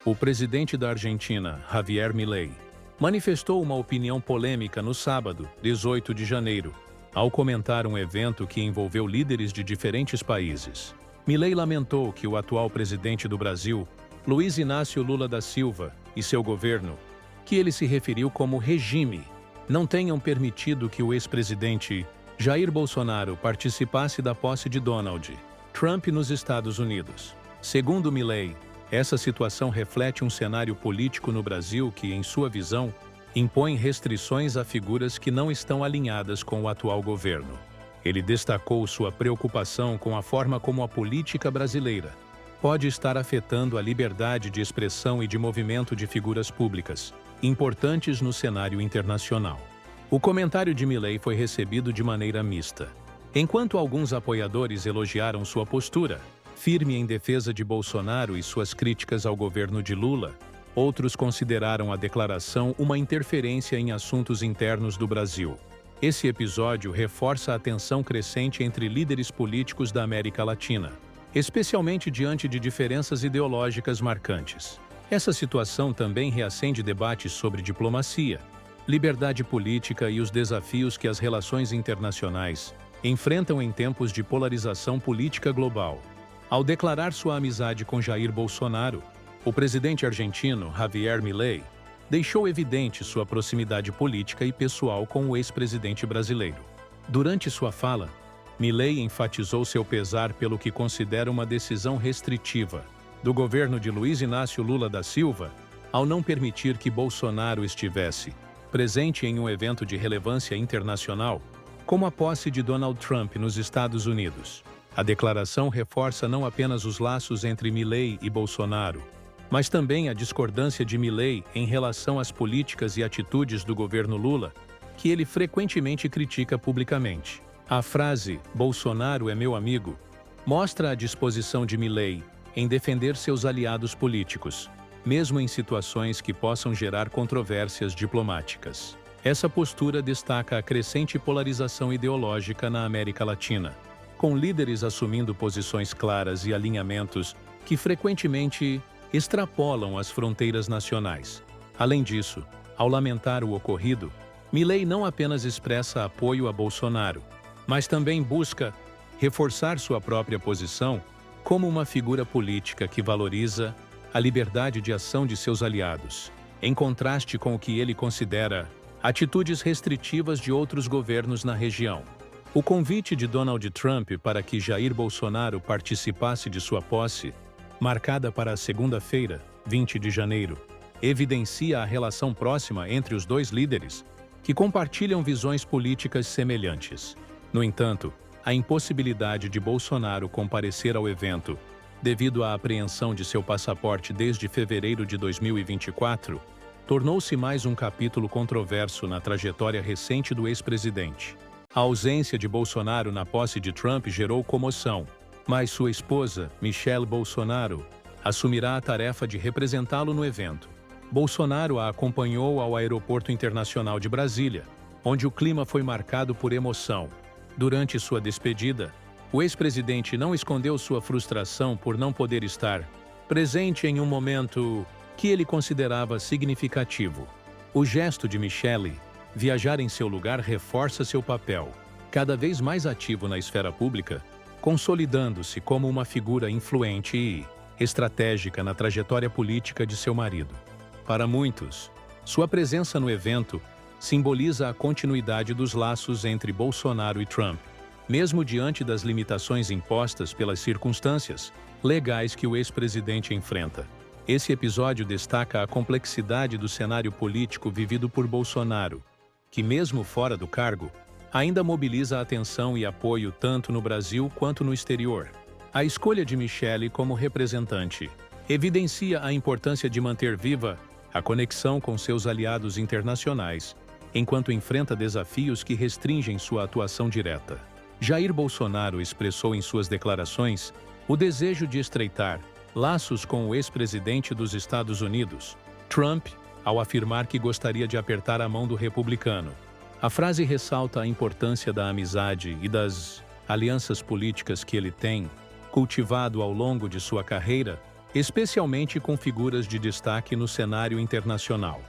O presidente da Argentina, Javier Milei, manifestou uma opinião polêmica no sábado, 18 de janeiro, ao comentar um evento que envolveu líderes de diferentes países. Milei lamentou que o atual presidente do Brasil, Luiz Inácio Lula da Silva, e seu governo, que ele se referiu como regime, não tenham permitido que o ex-presidente Jair Bolsonaro participasse da posse de Donald Trump nos Estados Unidos. Segundo Milei, essa situação reflete um cenário político no Brasil que, em sua visão, impõe restrições a figuras que não estão alinhadas com o atual governo. Ele destacou sua preocupação com a forma como a política brasileira pode estar afetando a liberdade de expressão e de movimento de figuras públicas, importantes no cenário internacional. O comentário de Milei foi recebido de maneira mista. Enquanto alguns apoiadores elogiaram sua postura, firme em defesa de Bolsonaro e suas críticas ao governo de Lula, outros consideraram a declaração uma interferência em assuntos internos do Brasil. Esse episódio reforça a tensão crescente entre líderes políticos da América Latina, especialmente diante de diferenças ideológicas marcantes. Essa situação também reacende debates sobre diplomacia, liberdade política e os desafios que as relações internacionais enfrentam em tempos de polarização política global. Ao declarar sua amizade com Jair Bolsonaro, o presidente argentino, Javier Milei, deixou evidente sua proximidade política e pessoal com o ex-presidente brasileiro. Durante sua fala, Milei enfatizou seu pesar pelo que considera uma decisão restritiva do governo de Luiz Inácio Lula da Silva ao não permitir que Bolsonaro estivesse presente em um evento de relevância internacional, como a posse de Donald Trump nos Estados Unidos. A declaração reforça não apenas os laços entre Milei e Bolsonaro, mas também a discordância de Milei em relação às políticas e atitudes do governo Lula, que ele frequentemente critica publicamente. A frase "Bolsonaro é meu amigo" mostra a disposição de Milei em defender seus aliados políticos, mesmo em situações que possam gerar controvérsias diplomáticas. Essa postura destaca a crescente polarização ideológica na América Latina, com líderes assumindo posições claras e alinhamentos que frequentemente extrapolam as fronteiras nacionais. Além disso, ao lamentar o ocorrido, Milei não apenas expressa apoio a Bolsonaro, mas também busca reforçar sua própria posição como uma figura política que valoriza a liberdade de ação de seus aliados, em contraste com o que ele considera atitudes restritivas de outros governos na região. O convite de Donald Trump para que Jair Bolsonaro participasse de sua posse, marcada para a segunda-feira, 20 de janeiro, evidencia a relação próxima entre os dois líderes, que compartilham visões políticas semelhantes. No entanto, a impossibilidade de Bolsonaro comparecer ao evento, devido à apreensão de seu passaporte desde fevereiro de 2024, tornou-se mais um capítulo controverso na trajetória recente do ex-presidente. A ausência de Bolsonaro na posse de Trump gerou comoção, mas sua esposa, Michelle Bolsonaro, assumirá a tarefa de representá-lo no evento. Bolsonaro a acompanhou ao Aeroporto Internacional de Brasília, onde o clima foi marcado por emoção. Durante sua despedida, o ex-presidente não escondeu sua frustração por não poder estar presente em um momento que ele considerava significativo. O gesto de Michelle viajar em seu lugar reforça seu papel, cada vez mais ativo na esfera pública, consolidando-se como uma figura influente e estratégica na trajetória política de seu marido. Para muitos, sua presença no evento simboliza a continuidade dos laços entre Bolsonaro e Trump, mesmo diante das limitações impostas pelas circunstâncias legais que o ex-presidente enfrenta. Esse episódio destaca a complexidade do cenário político vivido por Bolsonaro, que, mesmo fora do cargo, ainda mobiliza atenção e apoio tanto no Brasil quanto no exterior. A escolha de Michelle como representante evidencia a importância de manter viva a conexão com seus aliados internacionais, enquanto enfrenta desafios que restringem sua atuação direta. Jair Bolsonaro expressou em suas declarações o desejo de estreitar laços com o ex-presidente dos Estados Unidos, Trump, ao afirmar que gostaria de apertar a mão do republicano. A frase ressalta a importância da amizade e das alianças políticas que ele tem cultivado ao longo de sua carreira especialmente com figuras de destaque no cenário internacional.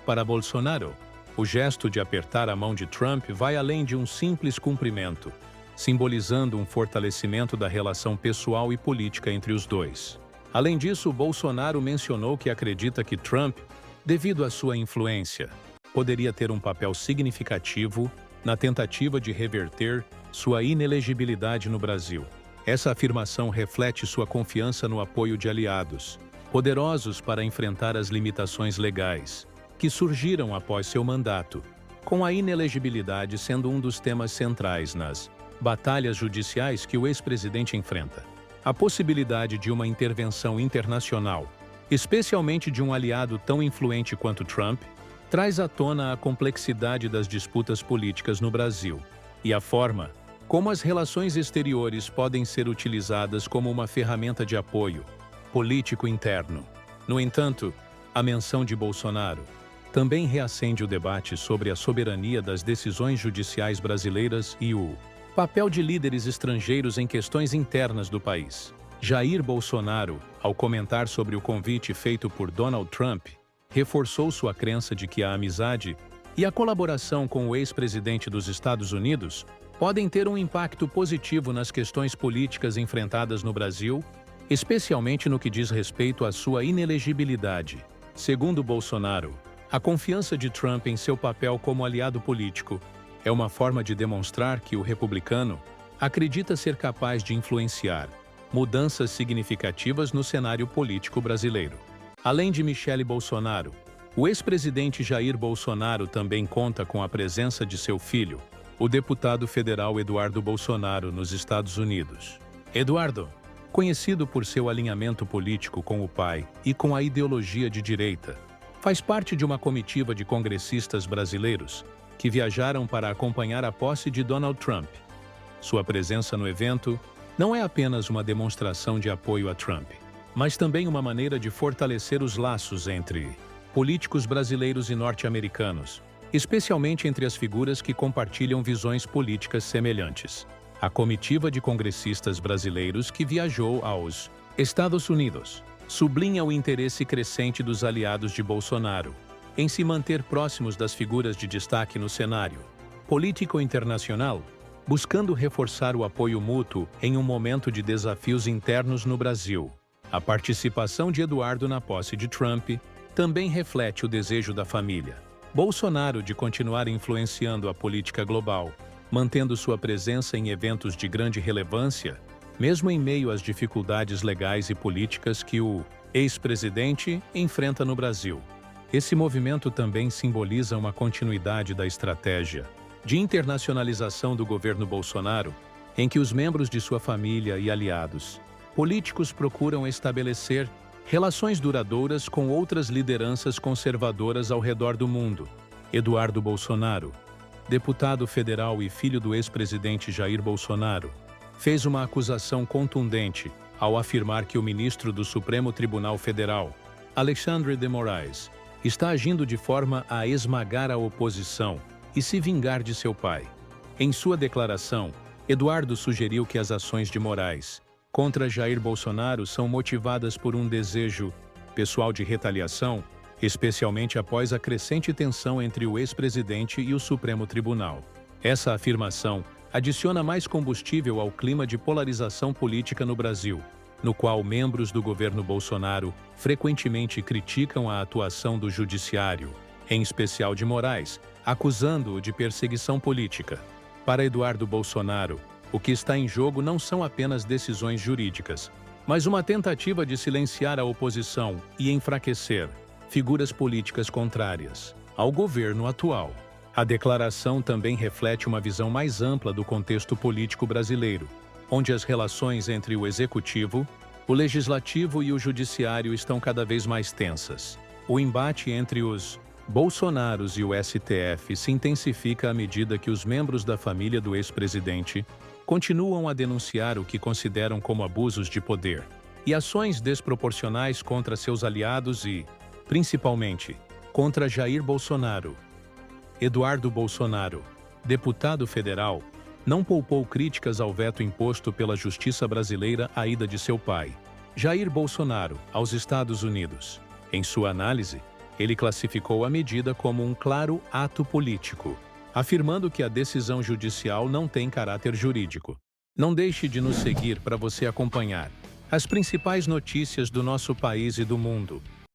Para Bolsonaro, o gesto de apertar a mão de Trump vai além de um simples cumprimento, simbolizando um fortalecimento da relação pessoal e política entre os dois. Além disso, Bolsonaro mencionou que acredita que Trump, devido à sua influência, poderia ter um papel significativo na tentativa de reverter sua inelegibilidade no Brasil. Essa afirmação reflete sua confiança no apoio de aliados, poderosos para enfrentar as limitações legais, que surgiram após seu mandato, com a inelegibilidade sendo um dos temas centrais nas batalhas judiciais que o ex-presidente enfrenta. A possibilidade de uma intervenção internacional, especialmente de um aliado tão influente quanto Trump, traz à tona a complexidade das disputas políticas no Brasil e a forma como as relações exteriores podem ser utilizadas como uma ferramenta de apoio político interno. No entanto, a menção de Bolsonaro também reacende o debate sobre a soberania das decisões judiciais brasileiras e o papel de líderes estrangeiros em questões internas do país. Jair Bolsonaro, ao comentar sobre o convite feito por Donald Trump, reforçou sua crença de que a amizade e a colaboração com o ex-presidente dos Estados Unidos podem ter um impacto positivo nas questões políticas enfrentadas no Brasil, especialmente no que diz respeito à sua inelegibilidade. Segundo Bolsonaro, a confiança de Trump em seu papel como aliado político é uma forma de demonstrar que o republicano acredita ser capaz de influenciar mudanças significativas no cenário político brasileiro. Além de Michele Bolsonaro, o ex-presidente Jair Bolsonaro também conta com a presença de seu filho, o deputado federal Eduardo Bolsonaro, nos Estados Unidos. Eduardo, conhecido por seu alinhamento político com o pai e com a ideologia de direita, faz parte de uma comitiva de congressistas brasileiros que viajaram para acompanhar a posse de Donald Trump. Sua presença no evento não é apenas uma demonstração de apoio a Trump, mas também uma maneira de fortalecer os laços entre políticos brasileiros e norte-americanos, especialmente entre as figuras que compartilham visões políticas semelhantes. A comitiva de congressistas brasileiros que viajou aos Estados Unidos sublinha o interesse crescente dos aliados de Bolsonaro em se manter próximos das figuras de destaque no cenário político internacional, buscando reforçar o apoio mútuo em um momento de desafios internos no Brasil. A participação de Eduardo na posse de Trump também reflete o desejo da família Bolsonaro de continuar influenciando a política global, mantendo sua presença em eventos de grande relevância, mesmo em meio às dificuldades legais e políticas que o ex-presidente enfrenta no Brasil. Esse movimento também simboliza uma continuidade da estratégia de internacionalização do governo Bolsonaro, em que os membros de sua família e aliados políticos procuram estabelecer relações duradouras com outras lideranças conservadoras ao redor do mundo. Eduardo Bolsonaro, deputado federal e filho do ex-presidente Jair Bolsonaro, fez uma acusação contundente ao afirmar que o ministro do Supremo Tribunal Federal, Alexandre de Moraes, está agindo de forma a esmagar a oposição e se vingar de seu pai. Em sua declaração, Eduardo sugeriu que as ações de Moraes contra Jair Bolsonaro são motivadas por um desejo pessoal de retaliação, especialmente após a crescente tensão entre o ex-presidente e o Supremo Tribunal. Essa afirmação adiciona mais combustível ao clima de polarização política no Brasil, no qual membros do governo Bolsonaro frequentemente criticam a atuação do judiciário, em especial de Moraes, acusando-o de perseguição política. Para Eduardo Bolsonaro, o que está em jogo não são apenas decisões jurídicas, mas uma tentativa de silenciar a oposição e enfraquecer figuras políticas contrárias ao governo atual. A declaração também reflete uma visão mais ampla do contexto político brasileiro, onde as relações entre o executivo, o legislativo e o judiciário estão cada vez mais tensas. O embate entre os Bolsonaros e o STF se intensifica à medida que os membros da família do ex-presidente continuam a denunciar o que consideram como abusos de poder e ações desproporcionais contra seus aliados e, principalmente, contra Jair Bolsonaro. Eduardo Bolsonaro, deputado federal, não poupou críticas ao veto imposto pela justiça brasileira à ida de seu pai, Jair Bolsonaro, aos Estados Unidos. Em sua análise, ele classificou a medida como um claro ato político, afirmando que a decisão judicial não tem caráter jurídico. Não deixe de nos seguir para você acompanhar as principais notícias do nosso país e do mundo.